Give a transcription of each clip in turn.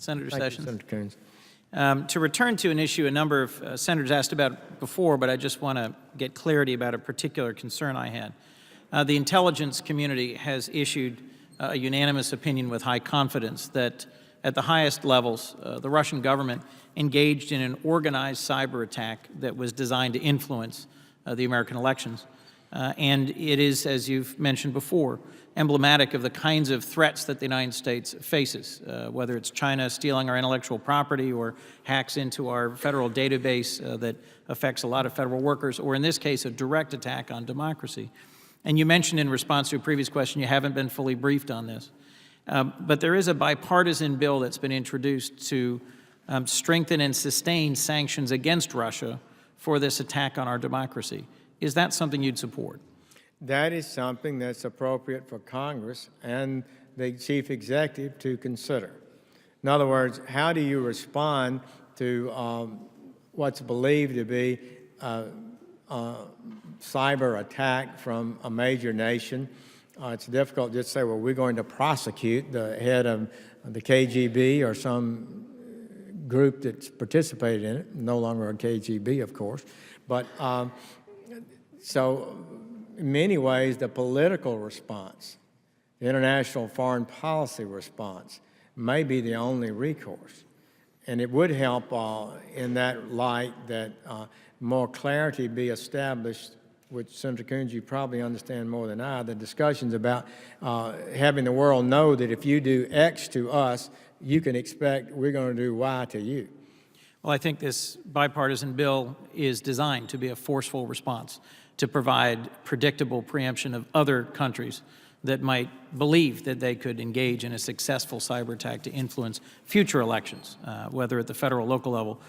Senator Thank Sessions. you, Senator Coons. To return to an issue a number of senators asked about before, but I just want to get clarity about a particular concern I had. The intelligence community has issued a unanimous opinion with high confidence that at the highest levels, the Russian government engaged in an organized cyber attack that was designed to influence the American elections. And it is, as you've mentioned before, emblematic of the kinds of threats that the United States faces, whether it's China stealing our intellectual property or hacks into our federal database that affects a lot of federal workers, or in this case, a direct attack on democracy. And you mentioned in response to a previous question you haven't been fully briefed on this. But there is a bipartisan bill that's been introduced to strengthen and sustain sanctions against Russia for this attack on our democracy. Is that something you'd support? That is something that's appropriate for Congress and the chief executive to consider. In other words, how do you respond to what's believed to be a cyber attack from a major nation? It's difficult to just say, well, we're going to prosecute the head of the KGB or some group that's participated in it, no longer a KGB, of course. But so in many ways, the political response, the international foreign policy response may be the only recourse. And it would help in that light that more clarity be established, which Senator Coons, you probably understand more than I, the discussions about having the world know that if you do X to us, you can expect we're going to do Y to you. Well, I think this bipartisan bill is designed to be a forceful response, to provide predictable preemption of other countries that might believe that they could engage in a successful cyber attack to influence future elections, whether at the federal or local level.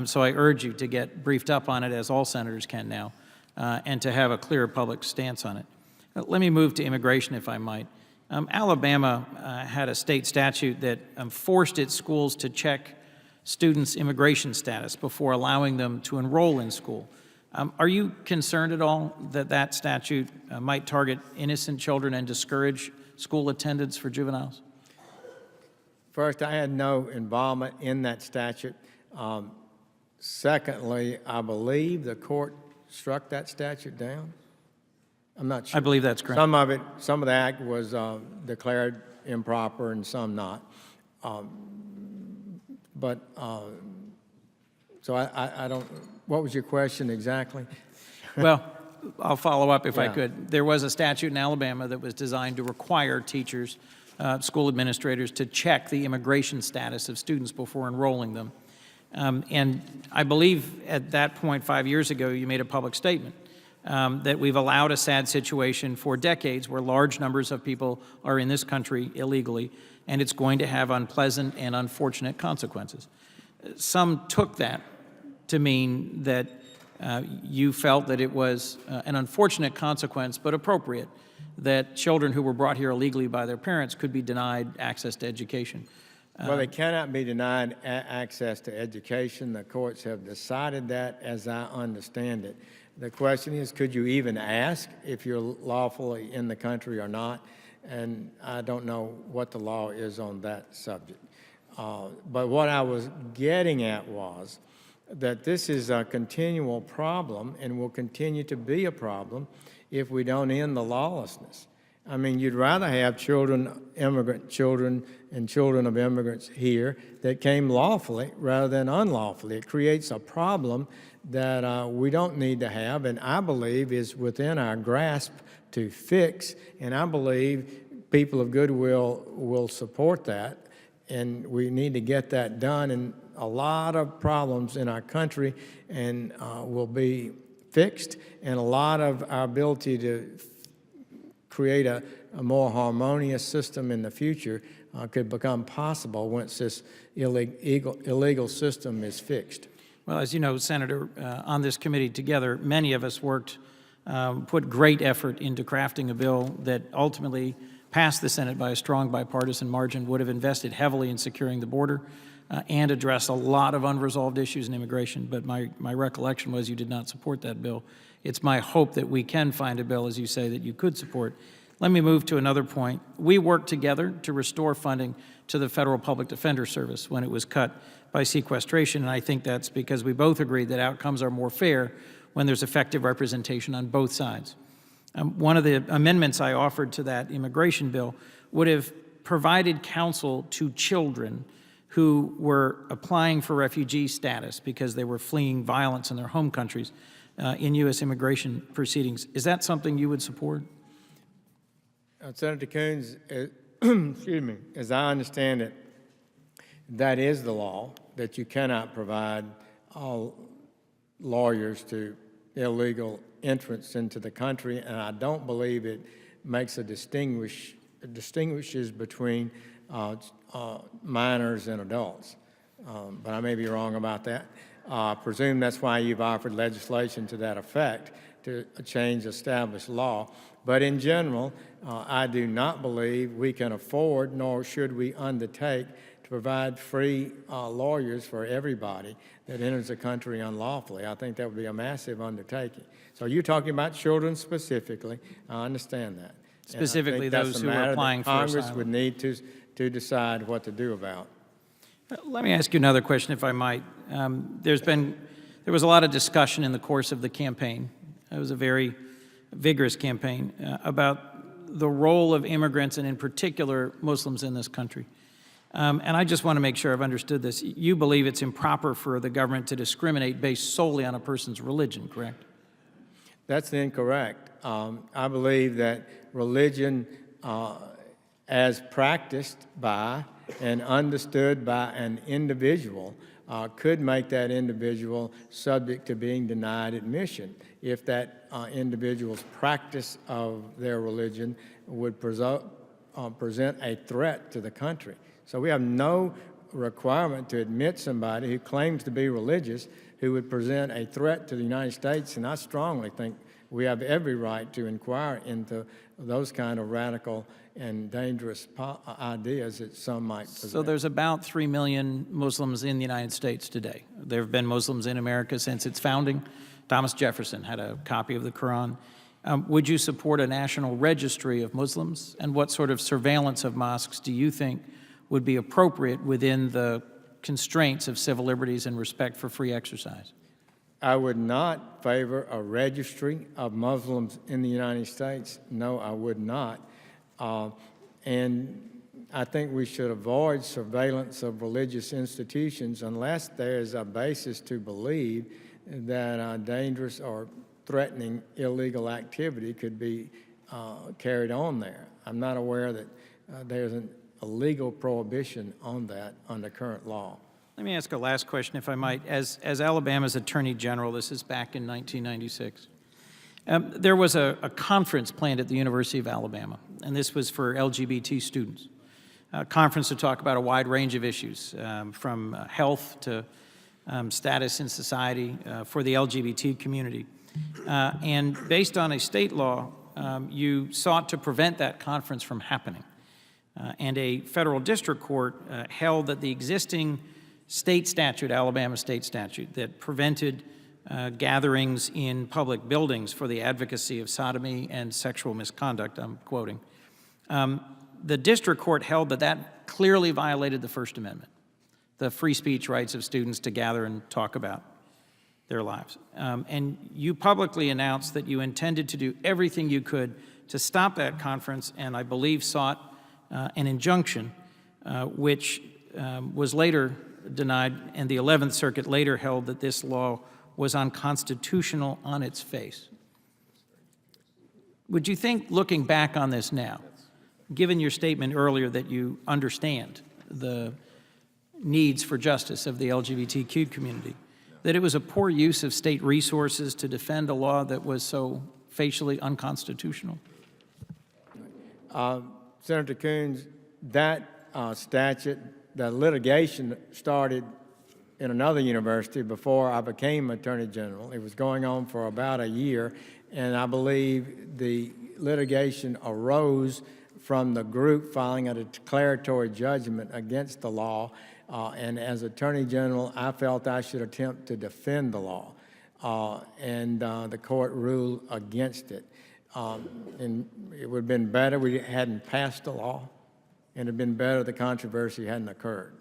So I urge you to get briefed up on it, as all senators can now, and to have a clear public stance on it. Let me move to immigration, if I might. Alabama had a state statute that forced its schools to check students' immigration status before allowing them to enroll in school. Are you concerned at all that that statute might target innocent children and discourage school attendance for juveniles? First, I had no involvement in that statute. Secondly, I believe the court struck that statute down. I'm not sure. I believe that's correct. Some of the act was declared improper and some not. So I don't, what was your question exactly? Well, I'll follow up if I Yeah. could. There was a statute in Alabama that was designed to require teachers, school administrators, to check the immigration status of students before enrolling them. And I believe at that point 5 years ago, you made a public statement that we've allowed a sad situation for decades where large numbers of people are in this country illegally, and it's going to have unpleasant and unfortunate consequences. Some took that to mean that you felt that it was an unfortunate consequence, but appropriate, that children who were brought here illegally by their parents could be denied access to education. Well, they cannot be denied access to education. The courts have decided that, as I understand it. The question is, could you even ask if you're lawfully in the country or not? And I don't know what the law is on that subject. But what I was getting at was that this is a continual problem and will continue to be a problem if we don't end the lawlessness. I mean, you'd rather have children, immigrant children, and children of immigrants here that came lawfully rather than unlawfully. It creates a problem that we don't need to have, and I believe is within our grasp to fix, and I believe people of goodwill will support that, and we need to get that done, and a lot of problems in our country and will be fixed, and a lot of our ability to create a more harmonious system in the future could become possible once this illegal system is fixed. Well, as you know, Senator, on this committee together, many of us worked, put great effort into crafting a bill that ultimately passed the Senate by a strong bipartisan margin, would have invested heavily in securing the border and addressed a lot of unresolved issues in immigration. But my recollection was you did not support that bill. It's my hope that we can find a bill, as you say, that you could support. Let me move to another point. We worked together to restore funding to the Federal Public Defender Service when it was cut by sequestration, and I think that's because we both agreed that outcomes are more fair when there's effective representation on both sides. One of the amendments I offered to that immigration bill would have provided counsel to children who were applying for refugee status because they were fleeing violence in their home countries in U.S. immigration proceedings. Is that something you would support? Senator Coons, excuse me, as I understand it, that is the law, that you cannot provide all lawyers to illegal entrance into the country, and I don't believe it makes distinguishes between minors and adults. But I may be wrong about that. I presume that's why you've offered legislation to that effect, to change established law. But in general, I do not believe we can afford, nor should we undertake, to provide free lawyers for everybody that enters the country unlawfully. I think that would be a massive undertaking. So you're talking about children specifically. I understand that. Specifically those who are applying for asylum. Congress would need to decide what to do about. Let me ask you another question, if I might. There was a lot of discussion in the course of the campaign. It was a very vigorous campaign about the role of immigrants and in particular Muslims in this country. And I just want to make sure I've understood this. You believe it's improper for the government to discriminate based solely on a person's religion, correct? That's incorrect. I believe that religion, as practiced by and understood by an individual, could make that individual subject to being denied admission if that individual's practice of their religion would present a threat to the country. So we have no requirement to admit somebody who claims to be religious who would present a threat to the United States, and I strongly think we have every right to inquire into those kind of radical and dangerous ideas that some might present. So there's about 3 million Muslims in the United States today. There have been Muslims in America since its founding. Thomas Jefferson had a copy of the Quran. Would you support a national registry of Muslims? And what sort of surveillance of mosques do you think would be appropriate within the constraints of civil liberties and respect for free exercise? I would not favor a registry of Muslims in the United States. No, I would not. And I think we should avoid surveillance of religious institutions unless there is a basis to believe that dangerous or threatening illegal activity could be carried on there. I'm not aware that there's a legal prohibition on that under current law. Let me ask a last question, if I might. As Alabama's Attorney General, this is back in 1996, there was a conference planned at the University of Alabama, and this was for LGBT students. A conference to talk about a wide range of issues, from health to status in society for the LGBT community. And based on a state law, you sought to prevent that conference from happening. And a federal district court held that the existing state statute, Alabama state statute, that prevented gatherings in public buildings for the advocacy of sodomy and sexual misconduct, I'm quoting, the district court held that that clearly violated the First Amendment, the free speech rights of students to gather and talk about their lives. And you publicly announced that you intended to do everything you could to stop that conference, and I believe sought an injunction, which was later denied, and the 11th Circuit later held that this law was unconstitutional on its face. Would you think, looking back on this now, given your statement earlier that you understand the needs for justice of the LGBTQ community, that it was a poor use of state resources to defend a law that was so facially unconstitutional? Senator Coons, that statute, the litigation started in another university before I became Attorney General. It was going on for about a year, and I believe the litigation arose from the group filing a declaratory judgment against the law, and as Attorney General, I felt I should attempt to defend the law, and the court ruled against it. And it would have been better we hadn't passed the law, and it would have been better the controversy hadn't occurred.